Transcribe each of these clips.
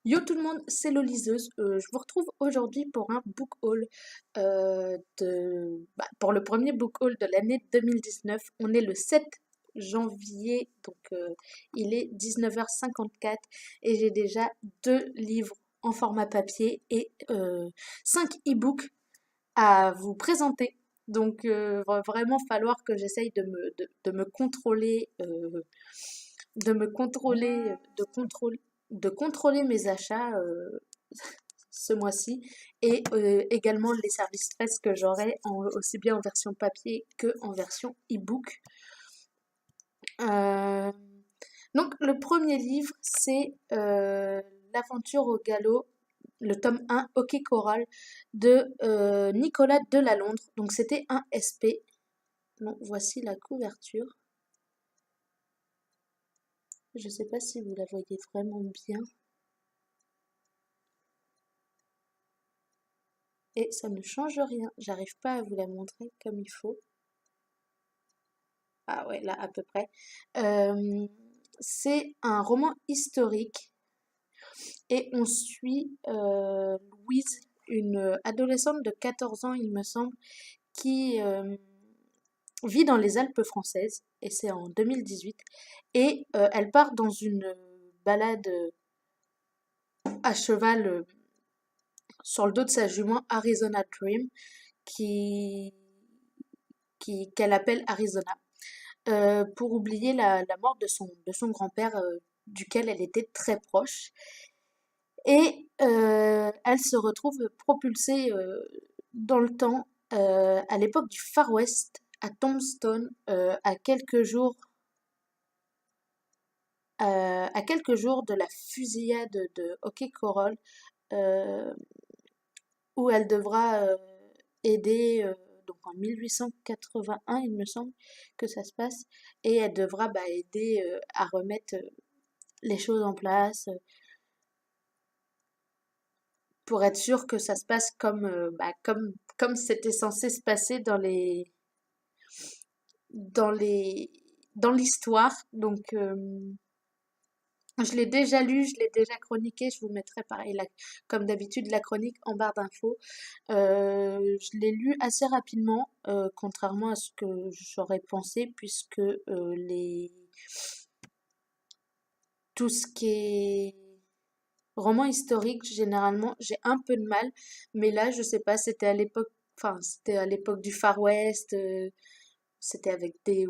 Yo tout le monde, c'est Loliseuse. Je vous retrouve aujourd'hui pour un book haul pour le premier book haul de l'année 2019. On est le 7 janvier, donc il est 19h54 et j'ai déjà deux livres en format papier et cinq e-books à vous présenter. Donc va vraiment falloir que j'essaye de me contrôler, de me contrôler, de contrôler mes achats ce mois-ci et également les services stress que j'aurai aussi bien en version papier que en version e-book. Euh, donc le premier livre c'est L'aventure au galop, le tome 1 Hockey Choral de Nicolas Delalondre. Donc c'était un SP. Donc voici la couverture. Je ne sais pas si vous la voyez vraiment bien. Et ça ne change rien. J'arrive pas à vous la montrer comme il faut. Ah ouais, là à peu près. Euh, c'est un roman historique et on suit Louise, une adolescente de 14 ans, il me semble, qui vit dans les Alpes françaises et c'est en 2018. Et elle part dans une balade à cheval sur le dos de sa jument Arizona Dream qui qu'elle appelle Arizona. Pour oublier la mort de son grand-père, duquel elle était très proche. Et elle se retrouve propulsée dans le temps à l'époque du Far West, à Tombstone, à quelques jours de la fusillade de Hockey Corral, euh, où elle devra aider, donc en 1881, il me semble que ça se passe, et elle devra aider à remettre les choses en place pour être sûr que ça se passe comme c'était censé se passer dans les, dans l'histoire. Donc, je l'ai déjà lu, je l'ai déjà chroniqué. Je vous mettrai pareil, comme d'habitude, la chronique en barre d'infos. Je l'ai lu assez rapidement, contrairement à ce que j'aurais pensé, puisque tout ce qui est roman historique, généralement, j'ai un peu de mal. Mais là, je sais pas, c'était à l'époque du Far West, c'était avec des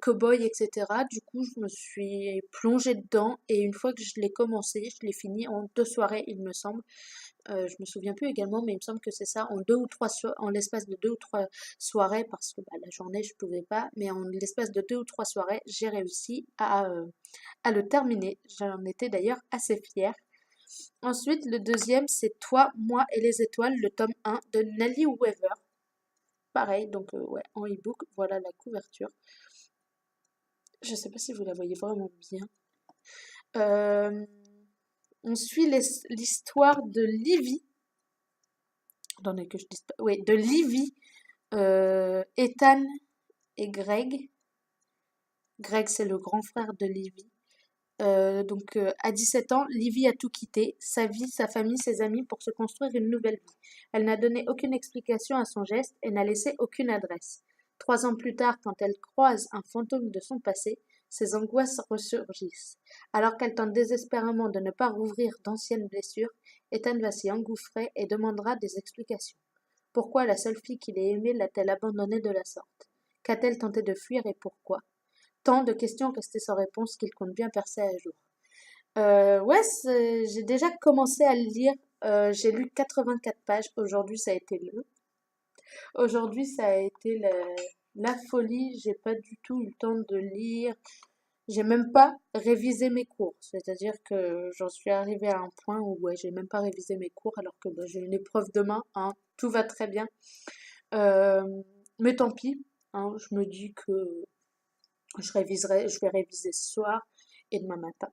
cow-boys, etc. Du coup, je me suis plongée dedans et une fois que je l'ai commencé, je l'ai fini en 2 soirées, il me semble. Je me souviens plus également, mais il me semble que c'est ça, en l'espace de 2 ou 3 soirées, parce que la journée je pouvais pas, mais en l'espace de 2 ou 3 soirées, j'ai réussi à le terminer. J'en étais d'ailleurs assez fière. Ensuite, le deuxième, c'est Toi, moi et les étoiles, le tome 1 de Nelly Weaver. Pareil, donc ouais, en e-book, voilà la couverture. Je sais pas si vous la voyez vraiment bien. Euh, on suit l'histoire de Livy. Attendez que je dise pas. Oui, de Livy, Ethan et Greg. Greg, c'est le grand frère de Livy. À 17 ans, Livy a tout quitté, sa vie, sa famille, ses amis, pour se construire une nouvelle vie. Elle n'a donné aucune explication à son geste et n'a laissé aucune adresse. 3 ans plus tard, quand elle croise un fantôme de son passé, ses angoisses ressurgissent. Alors qu'elle tente désespérément de ne pas rouvrir d'anciennes blessures, Ethan va s'y engouffrer et demandera des explications. Pourquoi la seule fille qu'il ait aimée l'a-t-elle abandonnée de la sorte? Qu'a-t-elle tenté de fuir et pourquoi? Tant de questions restées sans réponse qu'il compte bien percer à jour. Ouais, j'ai déjà commencé à le lire. J'ai lu 84 pages. Aujourd'hui, ça a été la folie. J'ai pas du tout eu le temps de lire. J'ai même pas révisé mes cours. C'est-à-dire que j'en suis arrivée à un point où ouais, j'ai même pas révisé mes cours alors que j'ai une épreuve demain. Hein, tout va très bien. Euh, mais tant pis. Hein, je me dis que je vais réviser ce soir et demain matin.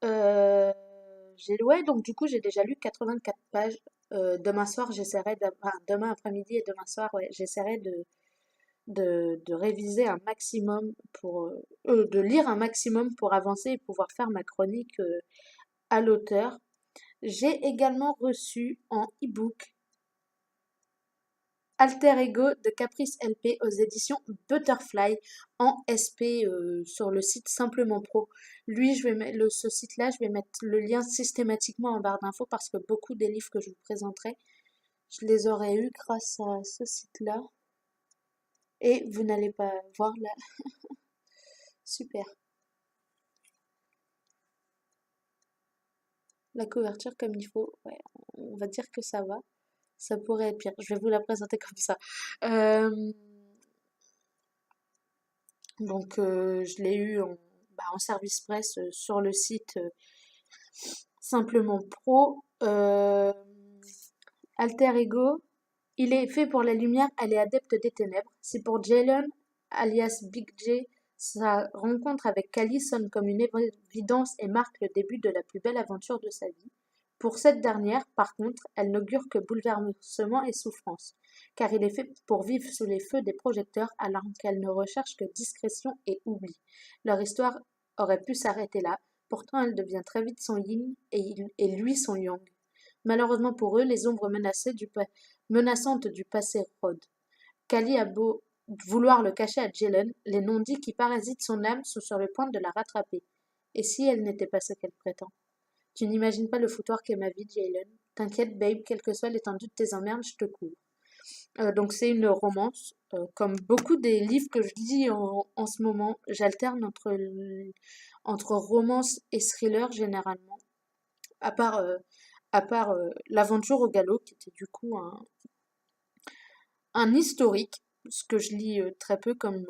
Ouais, donc du coup, j'ai déjà lu 84 pages. Demain soir, demain après-midi et demain soir, ouais, j'essaierai de réviser un maximum de lire un maximum pour avancer et pouvoir faire ma chronique à l'auteur. J'ai également reçu en e-book Alter Ego de Caprice LP aux éditions Butterfly en SP sur le site Simplement Pro. Lui, ce site-là, je vais mettre le lien systématiquement en barre d'infos parce que beaucoup des livres que je vous présenterai, je les aurais eus grâce à ce site-là. Et vous n'allez pas voir là. Super. La couverture comme il faut, ouais, on va dire que ça va. Ça pourrait être pire. Je vais vous la présenter comme ça. Euh, je l'ai eu en service presse sur le site Simplement Pro. Alter Ego, il est fait pour la lumière, elle est adepte des ténèbres. C'est pour Jalen, alias Big J. Sa rencontre avec Callie sonne comme une évidence et marque le début de la plus belle aventure de sa vie. Pour cette dernière, par contre, elle n'augure que bouleversement et souffrance, car il est fait pour vivre sous les feux des projecteurs alors qu'elle ne recherche que discrétion et oubli. Leur histoire aurait pu s'arrêter là, pourtant elle devient très vite son yin et lui son yang. Malheureusement pour eux, les ombres menaçantes du passé rôdent. Callie a beau vouloir le cacher à Jalen, les non-dits qui parasitent son âme sont sur le point de la rattraper. Et si elle n'était pas ce qu'elle prétend? Tu n'imagines pas le foutoir qu'est ma vie, Jalen. T'inquiète, babe, quelle que soit l'étendue de tes emmerdes, je te couvre. Donc c'est une romance. Comme beaucoup des livres que je lis en ce moment, j'alterne entre romance et thriller généralement. À part, euh, à part L'aventure au galop, qui était du coup un historique, ce que je lis très peu comme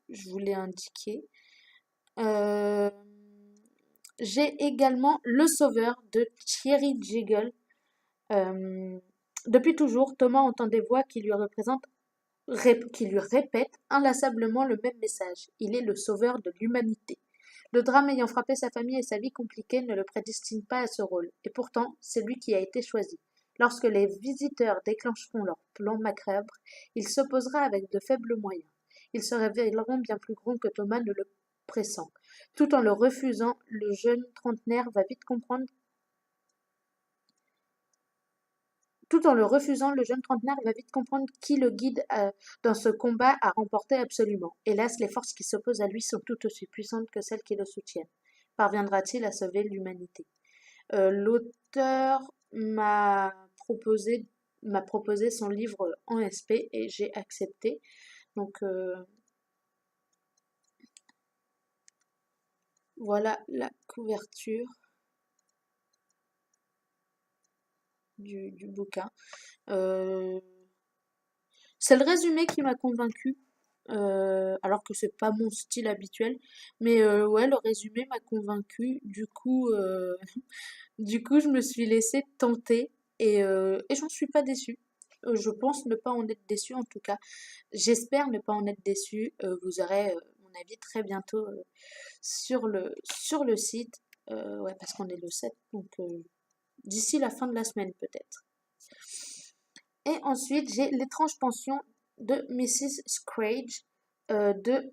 je vous l'ai indiqué. Euh, j'ai également Le Sauveur de Thierry Jiggle. Euh, Depuis toujours, Thomas entend des voix qui lui répètent inlassablement le même message. Il est le sauveur de l'humanité. Le drame ayant frappé sa famille et sa vie compliquée ne le prédestine pas à ce rôle, et pourtant, c'est lui qui a été choisi. Lorsque les visiteurs déclencheront leur plan macabre, il s'opposera avec de faibles moyens. Ils se révéleront bien plus grands que Thomas ne le pressent. Tout en le refusant, le jeune trentenaire va vite comprendre Tout en le refusant, le jeune trentenaire va vite comprendre qui le guide dans ce combat à remporter absolument. Hélas, les forces qui s'opposent à lui sont tout aussi puissantes que celles qui le soutiennent. Parviendra-t-il à sauver l'humanité? L'auteur proposé, m'a proposé son livre en SP et j'ai accepté. Donc voilà la couverture du bouquin. Euh, C'est le résumé qui m'a convaincu, alors que c'est pas mon style habituel. Mais ouais, le résumé m'a convaincu. Du coup, je me suis laissée tenter et j'en suis pas déçue. Je pense ne pas en être déçue en tout cas. J'espère ne pas en être déçue. Vous aurez mon avis très bientôt sur le site. Ouais, parce qu'on est le 7, donc d'ici la fin de la semaine peut-être. Et ensuite, j'ai L'étrange pension de Mrs. Scrooge de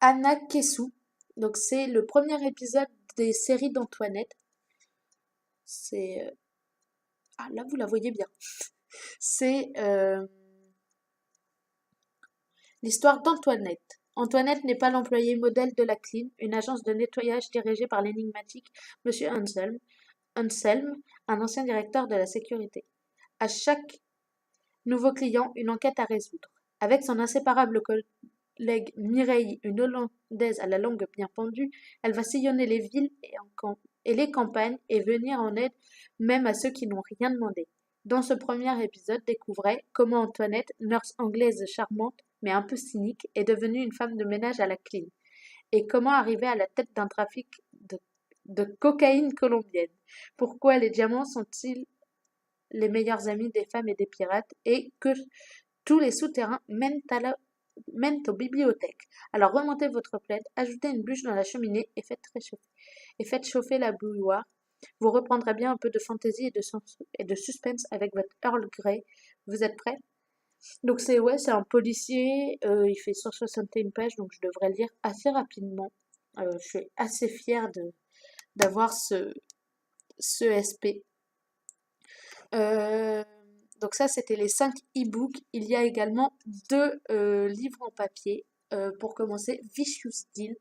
Anna Kessou. Donc, c'est le premier épisode des séries d'Antoinette. C'est. Ah, là, vous la voyez bien. C'est l'histoire d'Antoinette. Antoinette n'est pas l'employée modèle de la Clean, une agence de nettoyage dirigée par l'énigmatique Monsieur Anselme, un ancien directeur de la sécurité. À chaque nouveau client, une enquête à résoudre. Avec son inséparable collègue Mireille, une Hollandaise à la langue bien pendue, elle va sillonner les villes et les campagnes et venir en aide même à ceux qui n'ont rien demandé. Dans ce premier épisode, découvrez comment Antoinette, nurse anglaise charmante mais un peu cynique, est devenue une femme de ménage à la clean, et comment arriver à la tête d'un trafic de cocaïne colombienne. Pourquoi les diamants sont-ils les meilleurs amis des femmes et des pirates, et que tous les souterrains mènent aux bibliothèques. Alors remontez votre plaide, ajoutez une bûche dans la cheminée et faites chauffer la bouilloire. Vous reprendrez bien un peu de fantaisie et de suspense avec votre Earl Grey. Vous êtes prêts? Donc c'est un policier, il fait 161 pages, donc je devrais le lire assez rapidement. Je suis assez fière d'avoir CESP. Euh, donc ça, c'était les 5 e-books. Il y a également 2 livres en papier. Pour commencer, Vicious Deal,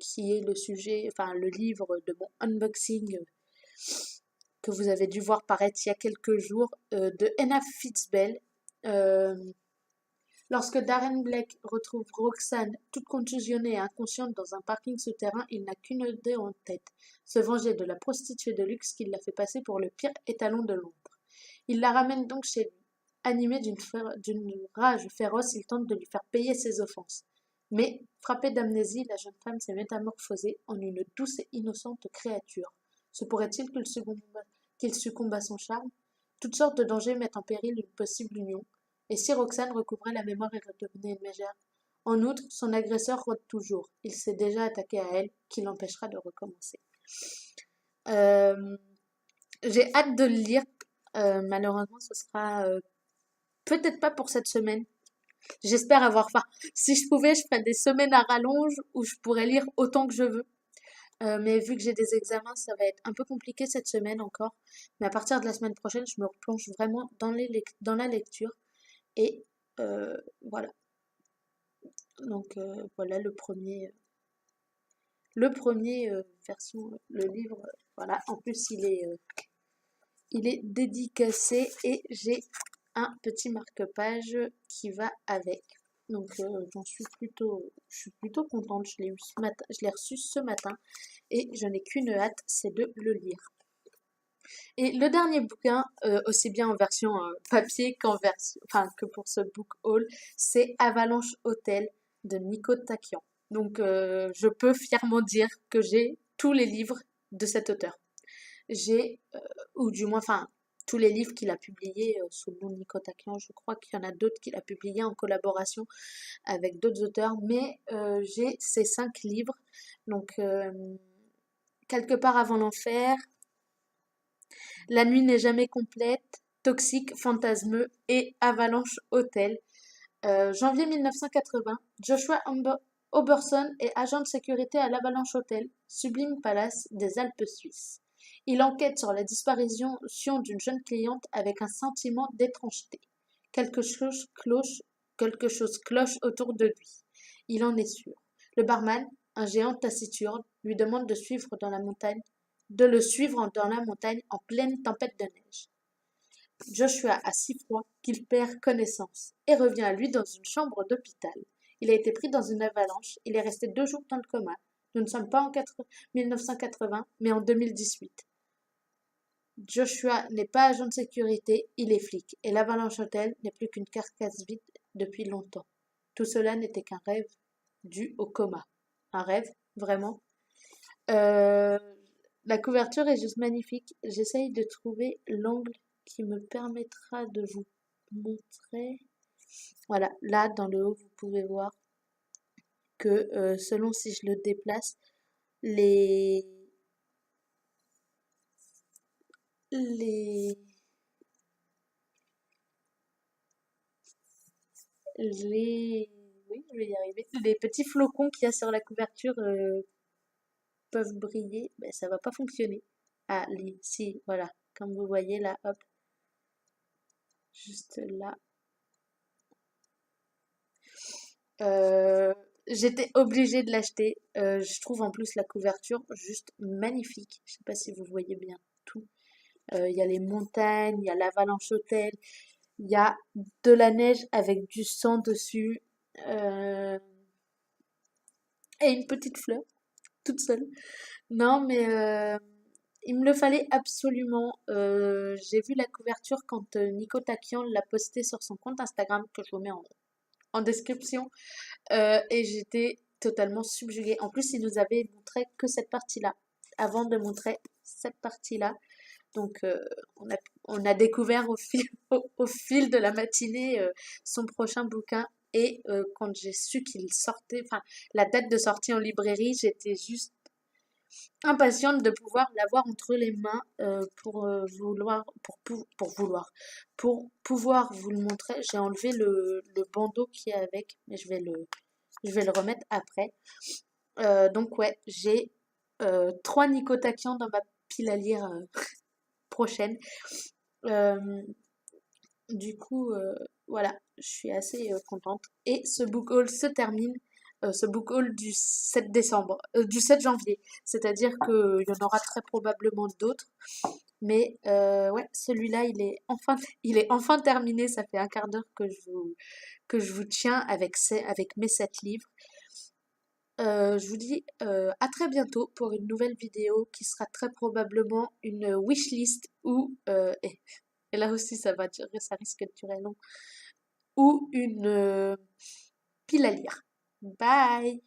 qui est le sujet, enfin le livre de mon unboxing que vous avez dû voir paraître il y a quelques jours, de Anna Fitzbell. Euh, Lorsque Darren Blake retrouve Roxane toute contusionnée et inconsciente dans un parking souterrain, il n'a qu'une idée en tête, se venger de la prostituée de luxe qui l'a fait passer pour le pire étalon de Londres. Il la ramène donc chez lui. Animé d'une rage féroce, il tente de lui faire payer ses offenses. Mais, frappée d'amnésie, la jeune femme s'est métamorphosée en une douce et innocente créature. Se pourrait-il qu'il succombe à son charme? Toutes sortes de dangers mettent en péril une possible union. Et si Roxane recouvrait la mémoire et redevenait une mégère? En outre, son agresseur rôde toujours. Il s'est déjà attaqué à elle, qui l'empêchera de recommencer. Euh, j'ai hâte de le lire. Malheureusement, ce sera peut-être pas pour cette semaine. J'espère avoir faim. Si je pouvais, je ferais des semaines à rallonge où je pourrais lire autant que je veux. Mais vu que j'ai des examens, ça va être un peu compliqué cette semaine encore. Mais à partir de la semaine prochaine, je me replonge vraiment dans la lecture. Et voilà. Donc voilà le premier version, le livre. Voilà. En plus, il est dédicacé et j'ai un petit marque-page qui va avec. Donc je suis plutôt contente. Je l'ai reçu ce matin et je n'ai qu'une hâte, c'est de le lire. Et le dernier bouquin, aussi bien en version papier que pour ce book haul, c'est Avalanche Hotel de Nico Takian. Donc je peux fièrement dire que j'ai tous les livres de cet auteur. J'ai, ou du moins, enfin, tous les livres qu'il a publiés sous le nom de Nico Takian. Je crois qu'il y en a d'autres qu'il a publiés en collaboration avec d'autres auteurs, mais j'ai ces 5 livres. Donc, Quelque part avant l'enfer, La nuit n'est jamais complète, Toxique, fantasmeux et Avalanche Hotel. Janvier 1980, Joshua Oberson est agent de sécurité à l'Avalanche Hotel, sublime palace des Alpes suisses. Il enquête sur la disparition d'une jeune cliente avec un sentiment d'étrangeté. Quelque chose cloche, quelque chose cloche autour de lui. Il en est sûr. Le barman, un géant taciturne, lui demande de le suivre dans la montagne en pleine tempête de neige. Joshua a si froid qu'il perd connaissance et revient à lui dans une chambre d'hôpital. Il a été pris dans une avalanche, il est resté 2 jours dans le coma. Nous ne sommes pas en 1980, mais en 2018. Joshua n'est pas agent de sécurité, il est flic, et l'Avalanche Hotel n'est plus qu'une carcasse vide depuis longtemps. Tout cela n'était qu'un rêve dû au coma. Un rêve, vraiment. Euh, la couverture est juste magnifique. J'essaye de trouver l'angle qui me permettra de vous montrer. Voilà, là dans le haut, vous pouvez voir que selon si je le déplace, les les les oui, je vais y arriver. Les petits flocons qu'il y a sur la couverture peuvent briller, mais ça va pas fonctionner. Ah, si, voilà, comme vous voyez là, hop, juste là. J'étais obligée de l'acheter. Je trouve en plus la couverture juste magnifique. Je sais pas si vous voyez bien tout. Il y a les montagnes, il y a l'Avalanche Hotel, il y a de la neige avec du sang dessus euh, et une petite fleur toute seule. Non, mais il me le fallait absolument. J'ai vu la couverture quand Nico Takian l'a posté sur son compte Instagram que je vous mets en description. Et j'étais totalement subjuguée. En plus, il nous avait montré que cette partie-là, avant de montrer cette partie-là. Donc, on a découvert au fil de la matinée son prochain bouquin. Et quand j'ai su qu'il sortait, enfin, la date de sortie en librairie, j'étais juste impatiente de pouvoir l'avoir entre les mains pour pouvoir vous le montrer. J'ai enlevé le bandeau qui est avec, mais je vais le remettre après. Donc ouais, j'ai 3 Nicotakian dans ma pile à lire prochaine. Euh, du coup, voilà, je suis assez contente. Et ce book haul se termine, ce book haul du 7 décembre, du 7 janvier. C'est-à-dire qu'il y en aura très probablement d'autres. Mais ouais, celui-là, il est enfin terminé. Ça fait un quart d'heure que je vous tiens avec mes 7 livres. Je vous dis à très bientôt pour une nouvelle vidéo qui sera très probablement une wishlist ou, et là aussi ça risque de durer long, ou une pile à lire. Bye!